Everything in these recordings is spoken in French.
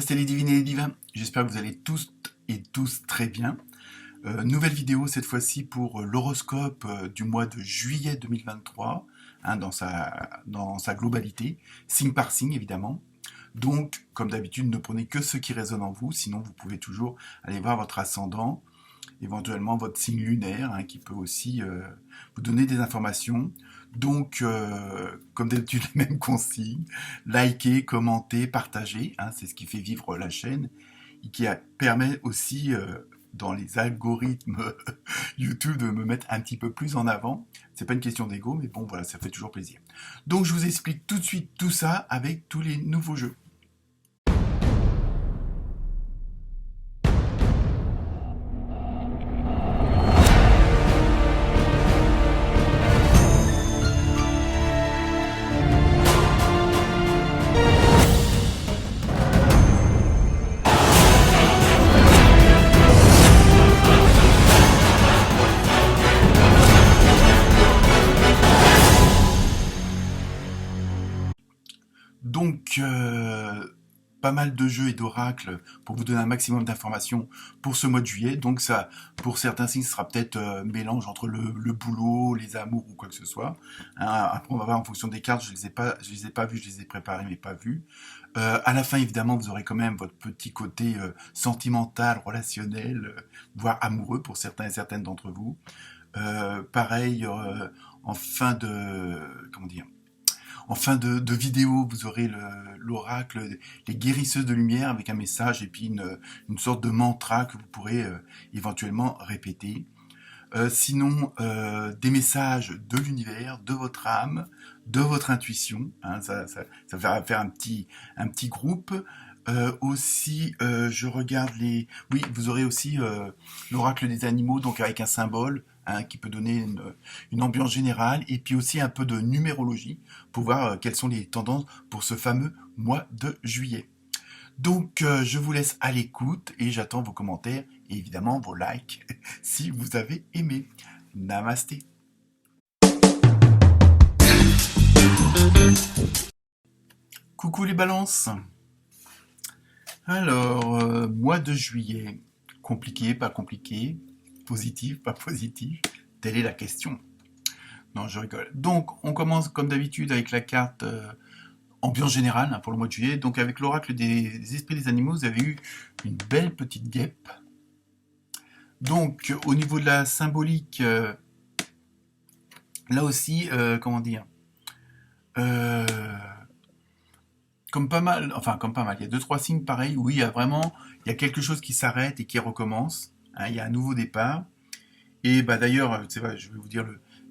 Namasté les divines et les divins, j'espère que vous allez tous et tous très bien. Nouvelle vidéo cette fois-ci pour l'horoscope du mois de juillet 2023, dans sa globalité, signe par signe évidemment. Donc, comme d'habitude, ne prenez que ce qui résonne en vous, sinon vous pouvez toujours aller voir votre ascendant, éventuellement votre signe lunaire, qui peut aussi vous donner des informations. Donc, comme d'habitude, les mêmes consignes, likez, commentez, partagez, c'est ce qui fait vivre la chaîne, et qui permet aussi, dans les algorithmes YouTube, de me mettre un petit peu plus en avant. C'est pas une question d'ego, mais bon, voilà, ça fait toujours plaisir. Donc, je vous explique tout de suite tout ça avec tous les nouveaux jeux. Donc, pas mal de jeux et d'oracles pour vous donner un maximum d'informations pour ce mois de juillet. Donc ça, pour certains signes, ce sera peut-être mélange entre le boulot, les amours ou quoi que ce soit. Après, on va voir en fonction des cartes. Je les ai pas vues, je les ai préparées mais pas vues. À la fin, évidemment, vous aurez quand même votre petit côté sentimental, relationnel, voire amoureux pour certains et certaines d'entre vous. Pareil, en fin de, comment dire, en fin de vidéo, vous aurez l'oracle, les guérisseuses de lumière avec un message et puis une sorte de mantra que vous pourrez éventuellement répéter. Sinon, des messages de l'univers, de votre âme, de votre intuition. Ça va faire un petit groupe. Aussi, je regarde les... Oui, vous aurez aussi l'oracle des animaux, donc avec un symbole qui peut donner une ambiance générale, et puis aussi un peu de numérologie pour voir quelles sont les tendances pour ce fameux mois de juillet. Donc, je vous laisse à l'écoute et j'attends vos commentaires et évidemment vos likes si vous avez aimé. Namasté. Coucou les balances. Alors, mois de juillet, compliqué, pas compliqué, positif, pas positif, telle est la question. Non, je rigole. Donc, on commence comme d'habitude avec la carte ambiance générale pour le mois de juillet. Donc, avec l'oracle des esprits des animaux, vous avez eu une belle petite guêpe. Donc, au niveau de la symbolique, là aussi, comment dire, comme pas mal, il y a 2-3 signes pareils où il y a quelque chose qui s'arrête et qui recommence. Il y a un nouveau départ. Et bah d'ailleurs, je vais vous dire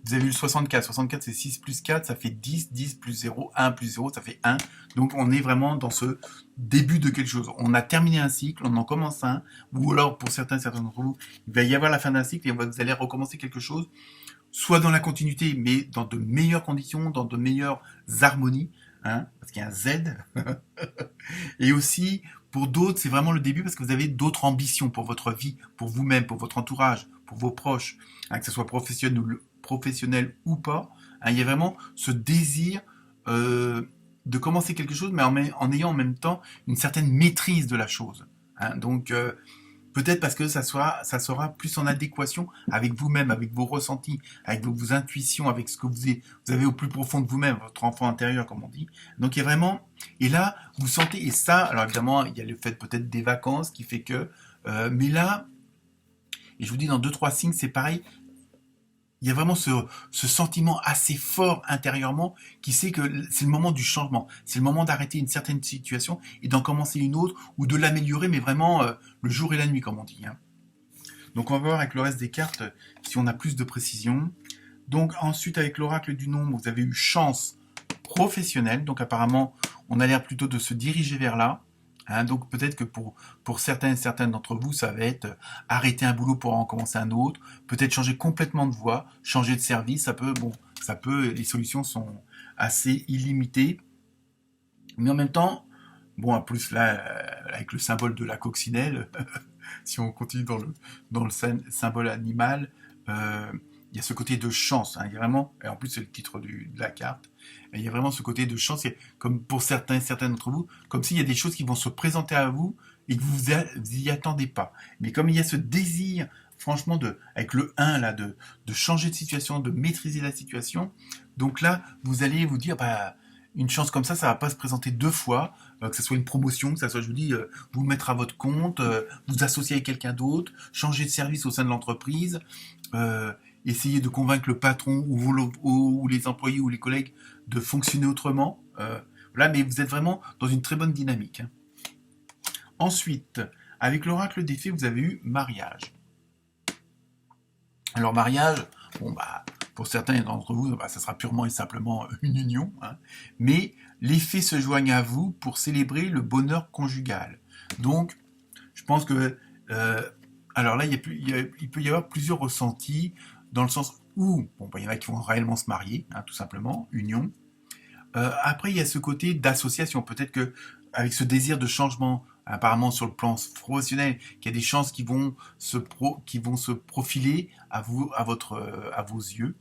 vous avez eu le 64. 64 c'est 6 plus 4, ça fait 10. 10 plus 0, 1 plus 0, ça fait 1. Donc on est vraiment dans ce début de quelque chose. On a terminé un cycle, on en commence un. Ou alors pour certains d'entre vous, il va y avoir la fin d'un cycle et vous allez recommencer quelque chose. Soit dans la continuité, mais dans de meilleures conditions, dans de meilleures harmonies. Parce qu'il y a un Z. Et aussi, pour d'autres, c'est vraiment le début parce que vous avez d'autres ambitions pour votre vie, pour vous-même, pour votre entourage, pour vos proches, que ce soit professionnel ou pas. Il y a vraiment ce désir de commencer quelque chose, mais en ayant en même temps une certaine maîtrise de la chose. Donc, peut-être parce que ça sera plus en adéquation avec vous-même, avec vos ressentis, avec vos intuitions, avec ce que vous avez au plus profond de vous-même, votre enfant intérieur, comme on dit. Donc il y a vraiment... Et là, vous sentez... Et ça, alors évidemment, il y a le fait peut-être des vacances qui fait que... mais là, et je vous dis, dans 2-3 signes, c'est pareil. Il y a vraiment ce sentiment assez fort intérieurement qui sait que c'est le moment du changement. C'est le moment d'arrêter une certaine situation et d'en commencer une autre ou de l'améliorer, mais vraiment le jour et la nuit, comme on dit. Donc on va voir avec le reste des cartes si on a plus de précision. Donc ensuite, avec l'oracle du nombre, vous avez eu chance professionnelle. Donc apparemment, on a l'air plutôt de se diriger vers là. Donc peut-être que pour certains et certaines d'entre vous, ça va être arrêter un boulot pour en commencer un autre, peut-être changer complètement de voie, changer de service, ça peut, les solutions sont assez illimitées. Mais en même temps, bon, en plus là, avec le symbole de la coccinelle, si on continue dans le symbole animal, il il y a ce côté de chance, hein, il y a vraiment, et en plus c'est le titre de la carte, il y a vraiment ce côté de chance, comme pour certains d'entre vous, comme s'il y a des choses qui vont se présenter à vous et que vous y attendez pas. Mais comme il y a ce désir, franchement, avec le 1 là, de changer de situation, de maîtriser la situation, donc là, vous allez vous dire, bah, une chance comme ça va pas se présenter deux fois, que ce soit une promotion, que ce soit, je vous dis, vous mettre à votre compte, vous associer avec quelqu'un d'autre, changer de service au sein de l'entreprise, euh, essayer de convaincre le patron ou les employés ou les collègues de fonctionner autrement. Voilà, mais vous êtes vraiment dans une très bonne dynamique, hein. Ensuite, avec l'oracle des fées, vous avez eu mariage. Alors mariage, bon bah pour certains d'entre vous, bah, ça sera purement et simplement une union, hein, mais les fées se joignent à vous pour célébrer le bonheur conjugal. Donc, je pense que alors là, il peut y avoir plusieurs ressentis dans le sens où, bon, bah, il y en a qui vont réellement se marier, hein, tout simplement, union. Après, il y a ce côté d'association. Peut-être que avec ce désir de changement, apparemment sur le plan professionnel, qu'il y a des chances qui vont se profiler à vous, à vos yeux.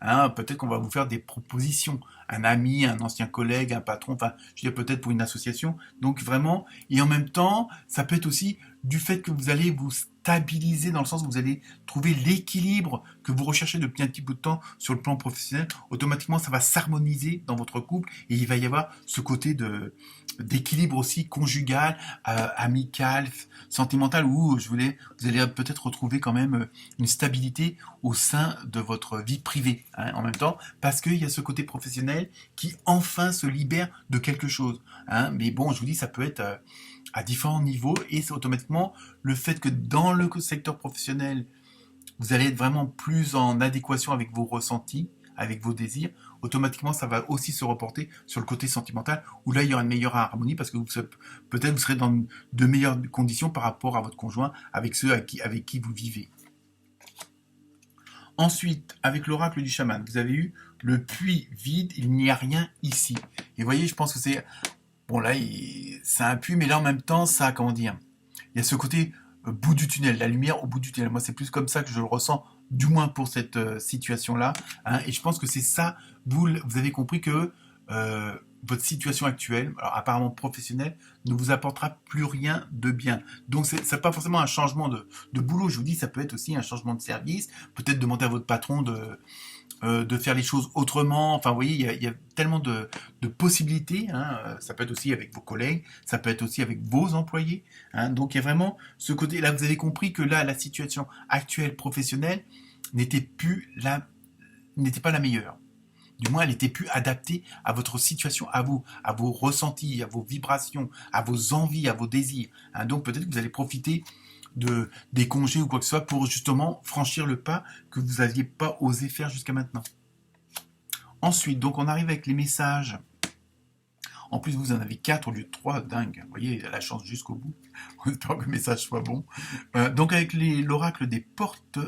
Hein, peut-être qu'on va vous faire des propositions, un ami, un ancien collègue, un patron, enfin, je veux dire peut-être pour une association. Donc vraiment, et en même temps, ça peut être aussi du fait que vous allez vous stabiliser dans le sens où vous allez trouver l'équilibre que vous recherchez depuis un petit bout de temps sur le plan professionnel. Automatiquement, ça va s'harmoniser dans votre couple et il va y avoir ce côté d'équilibre aussi conjugal, amical, sentimental où vous allez peut-être retrouver quand même une stabilité au sein de votre vie privée, hein, en même temps, parce qu'il y a ce côté professionnel qui enfin se libère de quelque chose, hein. Mais bon, je vous dis, ça peut être à différents niveaux et c'est automatiquement le fait que dans le secteur professionnel, vous allez être vraiment plus en adéquation avec vos ressentis, avec vos désirs, automatiquement ça va aussi se reporter sur le côté sentimental où là il y aura une meilleure harmonie parce que peut-être vous serez dans de meilleures conditions par rapport à votre conjoint, avec ceux avec qui vous vivez. Ensuite, avec l'oracle du chaman, vous avez eu le puits vide, il n'y a rien ici. Et vous voyez, je pense que c'est... Bon là, c'est un puits, mais là en même temps, ça, comment dire, il y a ce côté bout du tunnel, la lumière au bout du tunnel. Moi, c'est plus comme ça que je le ressens, du moins pour cette situation-là, hein. Et je pense que c'est ça, vous avez compris que votre situation actuelle, alors apparemment professionnelle, ne vous apportera plus rien de bien. Donc, ça n'est pas forcément un changement de boulot. Je vous dis, ça peut être aussi un changement de service. Peut-être demander à votre patron de faire les choses autrement. Enfin, vous voyez, il y a tellement de possibilités, hein. Ça peut être aussi avec vos collègues, ça peut être aussi avec vos employés, hein. Donc, il y a vraiment ce côté. Là, vous avez compris que là, la situation actuelle professionnelle n'était pas la meilleure. Du moins, elle n'était plus adaptée à votre situation, à vous, à vos ressentis, à vos vibrations, à vos envies, à vos désirs, hein. Donc, peut-être que vous allez profiter des congés ou quoi que ce soit pour justement franchir le pas que vous n'aviez pas osé faire jusqu'à maintenant. Ensuite, donc on arrive avec les messages. En plus, vous en avez 4 au lieu de 3, dingue. Vous voyez, il a la chance jusqu'au bout. On espère que le message soit bon. Donc avec l'oracle des portes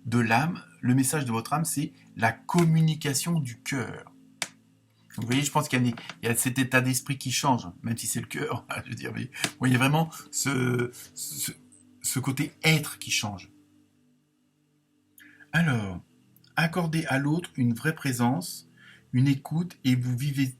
de l'âme, le message de votre âme, c'est la communication du cœur. Vous voyez, je pense qu'il y a cet état d'esprit qui change, même si c'est le cœur. Je veux dire, mais vous voyez vraiment ce côté être qui change. Alors, accordez à l'autre une vraie présence, une écoute, et vous vivrez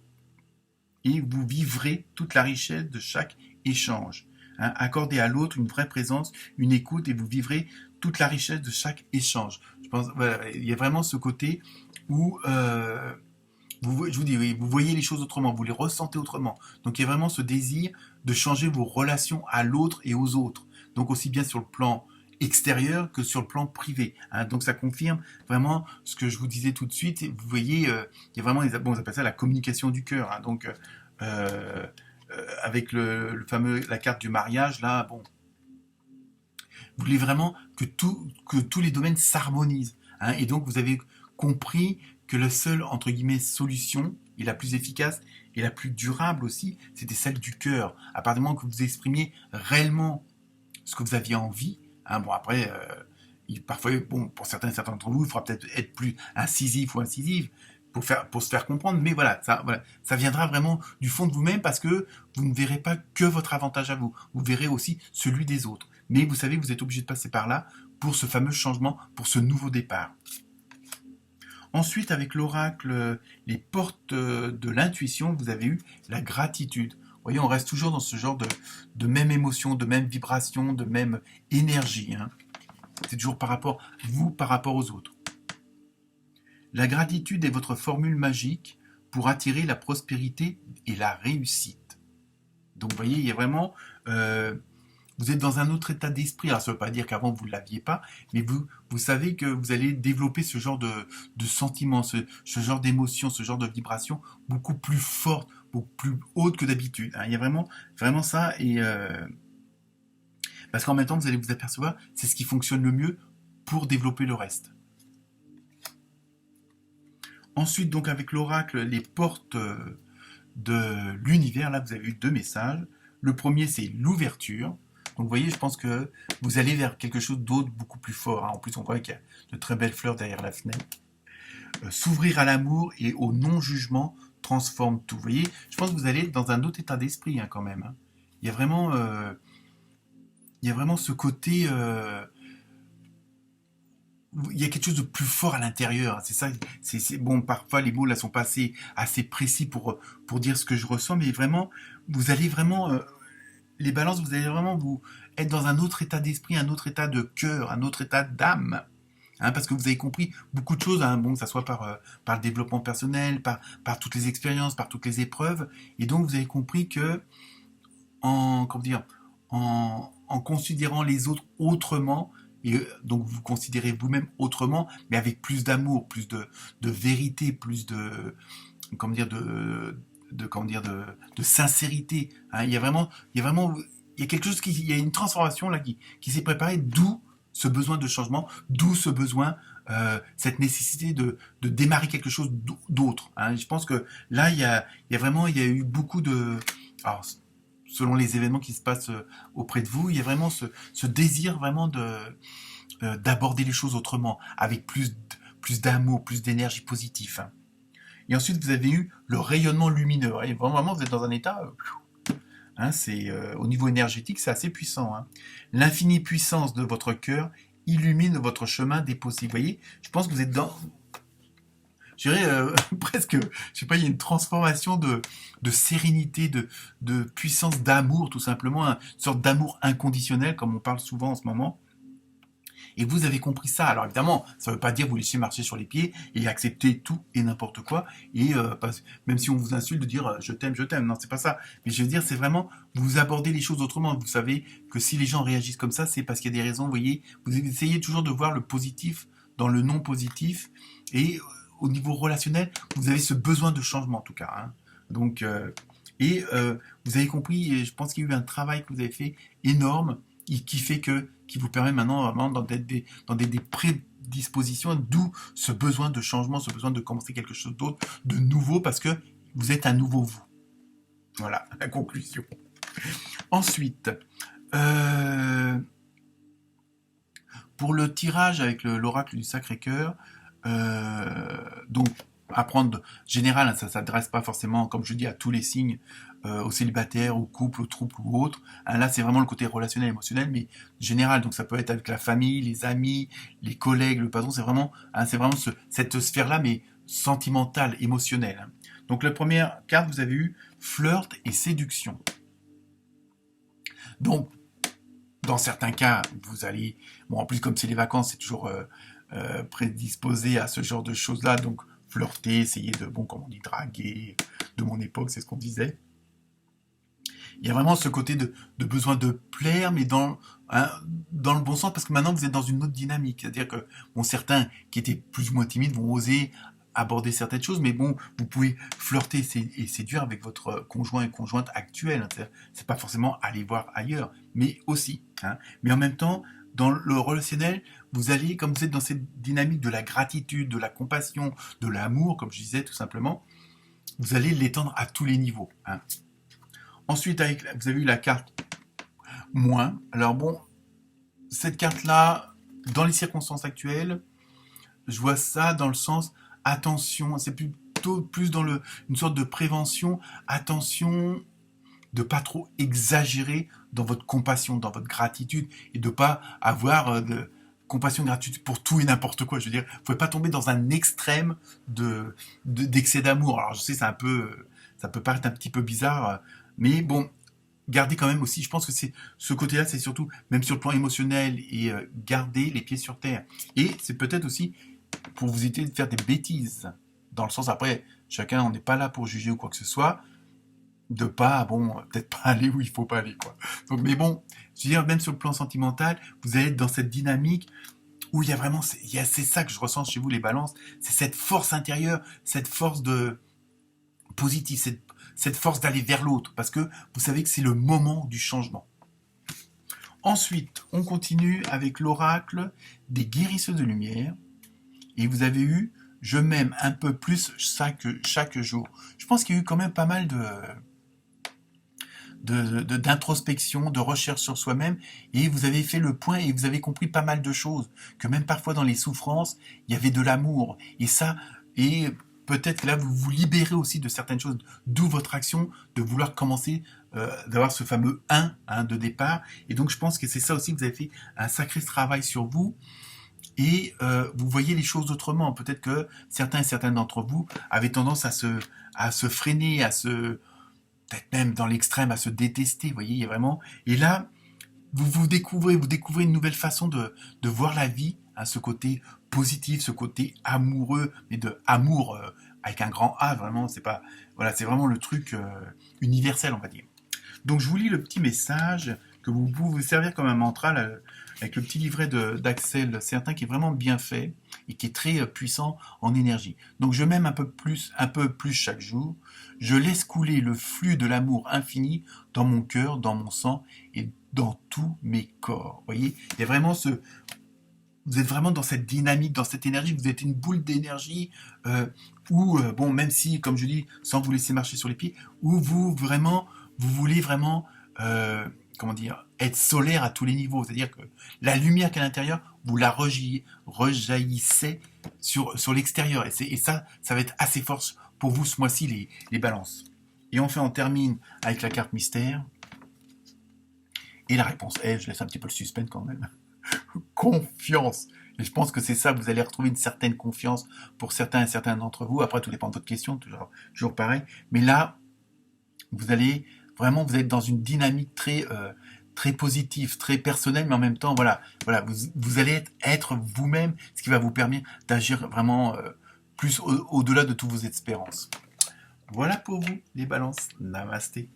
toute la richesse de chaque échange. Hein, accordez à l'autre une vraie présence, une écoute, et vous vivrez toute la richesse de chaque échange. Je pense, voilà, il y a vraiment ce côté où je vous dis, oui, vous voyez les choses autrement, vous les ressentez autrement. Donc il y a vraiment ce désir de changer vos relations à l'autre et aux autres. Donc aussi bien sur le plan extérieur que sur le plan privé, hein. Donc ça confirme vraiment ce que je vous disais tout de suite. Vous voyez, il y a vraiment, on appelle ça la communication du cœur, hein. Donc avec le fameux, la carte du mariage, là, bon, vous voulez vraiment que tous les domaines s'harmonisent, hein. Et donc vous avez compris que la seule, entre guillemets, solution, et la plus efficace, et la plus durable aussi, c'était celle du cœur. À partir du moment que vous exprimiez réellement ce que vous aviez envie, hein. Bon après, parfois, bon, pour certains d'entre vous, il faudra peut-être être plus incisif ou incisive pour se faire comprendre, mais voilà, ça viendra vraiment du fond de vous-même parce que vous ne verrez pas que votre avantage à vous, vous verrez aussi celui des autres. Mais vous savez, vous êtes obligé de passer par là pour ce fameux changement, pour ce nouveau départ. Ensuite, avec l'oracle, les portes de l'intuition, vous avez eu la gratitude. Vous voyez, on reste toujours dans ce genre de même émotion, de même vibration, de même énergie, hein. C'est toujours par rapport vous, par rapport aux autres. La gratitude est votre formule magique pour attirer la prospérité et la réussite. Donc, vous voyez, il y a vraiment... vous êtes dans un autre état d'esprit. Alors, ça ne veut pas dire qu'avant, vous ne l'aviez pas, mais vous savez que vous allez développer ce genre de sentiments, ce genre d'émotions, ce genre de vibrations beaucoup plus fortes, beaucoup plus hautes que d'habitude, hein. Il y a vraiment, vraiment ça. Et, parce qu'en même temps, vous allez vous apercevoir, c'est ce qui fonctionne le mieux pour développer le reste. Ensuite, donc, avec l'oracle, les portes de l'univers, là, vous avez eu 2 messages. Le premier, c'est l'ouverture. Donc, vous voyez, je pense que vous allez vers quelque chose d'autre, beaucoup plus fort, hein. En plus, on voit qu'il y a de très belles fleurs derrière la fenêtre. S'ouvrir à l'amour et au non-jugement transforme tout. Vous voyez, je pense que vous allez dans un autre état d'esprit, hein, quand même, hein. Il y a vraiment... il y a vraiment ce côté... il y a quelque chose de plus fort à l'intérieur. C'est ça. Bon, parfois les mots là sont pas assez précis pour dire ce que je ressens, mais vraiment, vous allez vraiment... les balances, vous allez vraiment vous être dans un autre état d'esprit, un autre état de cœur, un autre état d'âme. Hein, parce que vous avez compris beaucoup de choses, hein, bon, que ça soit par le développement personnel, par toutes les expériences, par toutes les épreuves. Et donc, vous avez compris que comment dire, en considérant les autres autrement, et donc vous considérez vous-même autrement, mais avec plus d'amour, plus de vérité, plus de, comment dire, de sincérité, hein. Il y a quelque chose il y a une transformation là qui s'est préparée, d'où ce besoin de changement, d'où ce besoin, cette nécessité de démarrer quelque chose d'autre, hein. Je pense que là, il y a eu beaucoup de... Alors, selon les événements qui se passent auprès de vous, il y a vraiment ce désir vraiment d'aborder les choses autrement, avec plus d'amour, plus d'énergie positive, hein. Et ensuite, vous avez eu le rayonnement lumineux. Et vraiment, vous êtes dans un état... hein, au niveau énergétique, c'est assez puissant, hein. L'infinie puissance de votre cœur illumine votre chemin des possibles. Vous voyez, je pense que vous êtes dans... Je dirais presque, je sais pas, il y a une transformation de sérénité, de puissance d'amour, tout simplement, une sorte d'amour inconditionnel, comme on parle souvent en ce moment. Et vous avez compris ça. Alors évidemment, ça ne veut pas dire vous laisser marcher sur les pieds et accepter tout et n'importe quoi. Et même si on vous insulte, de dire je t'aime, je t'aime. Non, c'est pas ça. Mais je veux dire, c'est vraiment vous abordez les choses autrement. Vous savez que si les gens réagissent comme ça, c'est parce qu'il y a des raisons. Vous voyez, vous essayez toujours de voir le positif dans le non positif. Et au niveau relationnel, vous avez ce besoin de changement en tout cas, hein. Donc, vous avez compris, et je pense qu'il y a eu un travail que vous avez fait énorme qui vous permet maintenant vraiment dans des prédispositions, d'où ce besoin de changement, ce besoin de commencer quelque chose d'autre, de nouveau, parce que vous êtes un nouveau vous. Voilà, la conclusion. Ensuite, pour le tirage avec l'oracle du Sacré-Cœur, donc apprendre général, hein, ça ne s'adresse pas forcément, comme je dis, à tous les signes, aux célibataires, aux couples, aux troubles ou autres. Hein, là, c'est vraiment le côté relationnel, émotionnel, mais général. Donc, ça peut être avec la famille, les amis, les collègues, le patron. C'est vraiment cette sphère-là, mais sentimentale, émotionnelle, hein. Donc, la première carte, vous avez eu flirt et séduction. Donc, dans certains cas, vous allez... Bon, en plus, comme c'est les vacances, c'est toujours prédisposé à ce genre de choses-là. Donc, flirter, essayer de, bon, comme on dit, draguer. De mon époque, c'est ce qu'on disait. Il y a vraiment ce côté de besoin de plaire, mais dans le bon sens, parce que maintenant, vous êtes dans une autre dynamique. C'est-à-dire que, bon, certains qui étaient plus ou moins timides vont oser aborder certaines choses, mais bon, vous pouvez flirter et séduire avec votre conjoint et conjointe actuelle. C'est pas forcément aller voir ailleurs, mais aussi, hein. Mais en même temps, dans le relationnel, vous allez, comme vous êtes dans cette dynamique de la gratitude, de la compassion, de l'amour, comme je disais tout simplement, vous allez l'étendre à tous les niveaux, hein. Ensuite, vous avez eu la carte moins. Alors bon, cette carte-là, dans les circonstances actuelles, je vois ça dans le sens attention, c'est plutôt plus dans une sorte de prévention, attention de pas trop exagérer dans votre compassion, dans votre gratitude, et de pas avoir compassion, gratitude pour tout et n'importe quoi. Je veux dire, vous pouvez pas tomber dans un extrême d'excès d'amour. Alors je sais, ça peut paraître un petit peu bizarre, mais bon, gardez quand même aussi. Je pense que c'est ce côté-là, c'est surtout même sur le plan émotionnel et garder les pieds sur terre. Et c'est peut-être aussi pour vous éviter de faire des bêtises. Dans le sens après, chacun, on n'est pas là pour juger ou quoi que ce soit. De pas, bon, peut-être pas aller où il faut pas aller, quoi. Donc, mais bon, je veux dire, même sur le plan sentimental, vous allez être dans cette dynamique où il y a vraiment, c'est ça que je ressens chez vous, les balances, c'est cette force intérieure, cette force de positive, cette force d'aller vers l'autre, parce que vous savez que c'est le moment du changement. Ensuite, on continue avec l'oracle des guérisseurs de lumière, et vous avez eu, je m'aime un peu plus chaque jour. Je pense qu'il y a eu quand même pas mal d'introspection, de recherche sur soi-même, et vous avez fait le point et vous avez compris pas mal de choses, que même parfois dans les souffrances, il y avait de l'amour, et ça, et peut-être que là vous vous libérez aussi de certaines choses, d'où votre action de vouloir commencer, d'avoir ce fameux 1 de départ, et donc je pense que c'est ça aussi que vous avez fait un sacré travail sur vous, et vous voyez les choses autrement. Peut-être que certains et certaines d'entre vous avaient tendance à se freiner, peut-être même dans l'extrême, à se détester, vous voyez, il y a vraiment... Et là, vous découvrez une nouvelle façon de voir la vie, à ce côté positif, ce côté amoureux, mais de amour avec un grand A, vraiment, c'est pas... Voilà, c'est vraiment le truc universel, on va dire. Donc je vous lis le petit message que vous pouvez vous servir comme un mantra, là, avec le petit livret d'Axel Certain qui est vraiment bien fait et qui est très puissant en énergie. Donc je m'aime un peu plus chaque jour. Je laisse couler le flux de l'amour infini dans mon cœur, dans mon sang et dans tous mes corps. Vous voyez, il y a vraiment vous êtes vraiment dans cette dynamique, dans cette énergie, vous êtes une boule d'énergie où, bon, même si, comme je dis, sans vous laisser marcher sur les pieds, où vous voulez vraiment, comment dire, être solaire à tous les niveaux. C'est-à-dire que la lumière qui est à l'intérieur, vous la rejaillissez sur l'extérieur. Et ça va être assez fort pour vous ce mois-ci, les balances. Et enfin, on termine avec la carte mystère. Et la réponse est, je laisse un petit peu le suspense quand même, confiance. Et je pense que c'est ça, vous allez retrouver une certaine confiance pour certains et certains d'entre vous. Après, tout dépend de votre question, toujours pareil. Mais là, vous êtes dans une dynamique très positive, très personnelle, mais en même temps, voilà, vous allez être vous-même, ce qui va vous permettre d'agir vraiment plus au-delà de toutes vos espérances. Voilà pour vous, les balances. Namasté.